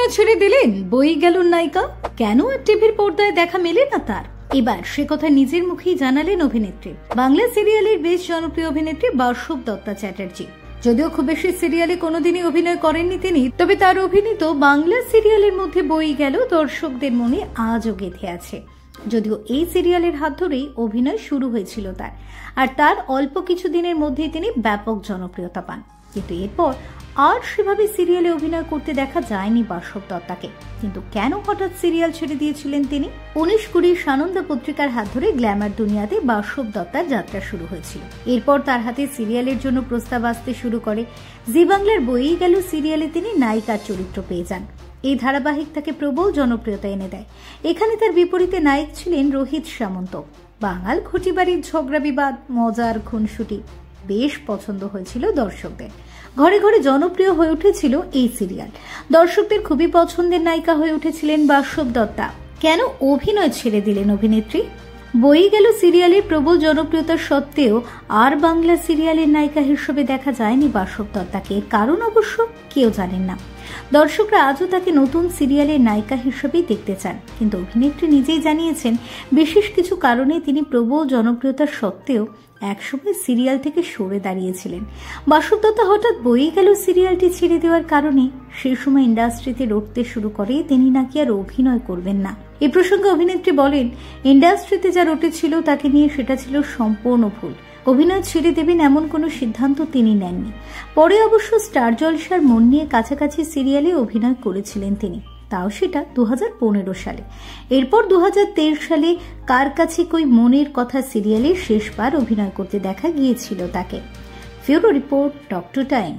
অভিনয় ছেড়ে দিলেন বই গেল নায়িকা, কেন আর টিভির পর্দায় দেখা মেলে না তার? এবার সে কথা নিজের মুখেই জানালেন অভিনেত্রী, বাংলা সিরিয়ালের বেশ জনপ্রিয় অভিনেত্রী বাসব দত্তা চ্যাটার্জি। যদিও খুব বেশি সিরিয়ালে কোনোদিনই অভিনয় করেননি তিনি, তবে তার অভিনীত বাংলা সিরিয়ালের মধ্যে বই গেল দর্শকদের মনে আজও গেঁথে আছে। যদিও এই সিরিয়ালের হাত ধরেই অভিনয় শুরু হয়েছিল তার, আর তার অল্প কিছুদিনের মধ্যেই তিনি ব্যাপক জনপ্রিয়তা পান। কিন্তু এরপর আর সেভাবে সিরিয়ালে অভিনয় করতে দেখা যায়নি বাসব দত্তাকে। কিন্তু কেন হঠাৎ সিরিয়াল ছেড়ে দিয়েছিলেন তিনি? 19-20 সানন্দা পত্রিকার হাত ধরে গ্ল্যামার দুনিয়াতে বাসব দত্তার যাত্রা শুরু হয়েছিল। এরপর তার হাতে সিরিয়ালের জন্য প্রস্তাব আসতে শুরু করে। জি বাংলার বই গেল সিরিয়ালে তিনি নায়িকার চরিত্র পেয়ে যান। এই ধারাবাহিক তাকে প্রবল জনপ্রিয়তা এনে দেয়। এখানে তার বিপরীতে নায়ক ছিলেন রোহিত সামন্ত। বাঙাল ঘটিবাড়ির ঝগড়া বিবাদ, মজার খুনসুটি বেশ পছন্দ হয়েছিল দর্শকদের। ঘরে ঘরে জনপ্রিয় হয়ে উঠেছিল এই সিরিয়াল। দর্শকদের খুবই পছন্দের নায়িকা হয়ে উঠেছিলেন বাসব দত্তা। কেন অভিনয় ছেড়ে দিলেন অভিনেত্রী? বই গেল সিরিয়ালের প্রবল জনপ্রিয়তা সত্ত্বেও আর বাংলা সিরিয়ালের নায়িকা হিসেবে দেখা যায়নি বাসব দত্তাকে। কারণ অবশ্য কেউ জানেন না। দর্শকরা আজও তাকে নতুন সিরিয়ালের নায়িকা হিসেবেই দেখতে চান, কিন্তু অভিনেত্রী নিজেই জানিয়েছেন বিশেষ কিছু কারণে তিনি প্রবল জনপ্রিয়তা সত্ত্বেও একসময় সিরিয়াল থেকে সরে দাঁড়িয়েছিলেন। বাসব দত্তা হঠাৎ বই গেল সিরিয়ালটি ছেড়ে দেওয়ার কারণে সেই সময় ইন্ডাস্ট্রিতে রটতে শুরু করে তিনি নাকি আর অভিনয় করবেন না। এই প্রসঙ্গে অভিনেত্রী বলেন, ইন্ডাস্ট্রিতে যা রটেছিল তাকে নিয়ে সেটা ছিল সম্পূর্ণ ভুল। অভিনয় ছেড়ে দেবেন এমন কোনো সিদ্ধান্ত তিনি নেননি। পরে অবশ্য স্টার জলসার মন নিয়ে কাছাকাছি সিরিয়ালে অভিনয় করেছিলেন তিনি, তাও সেটা 2015 সালে। এরপর 2023 সালে কার কাছে কই মনের কথা সিরিয়ালে শেষবার অভিনয় করতে দেখা গিয়েছিল তাকে। ফিউরো রিপোর্ট, টক টু টাইম।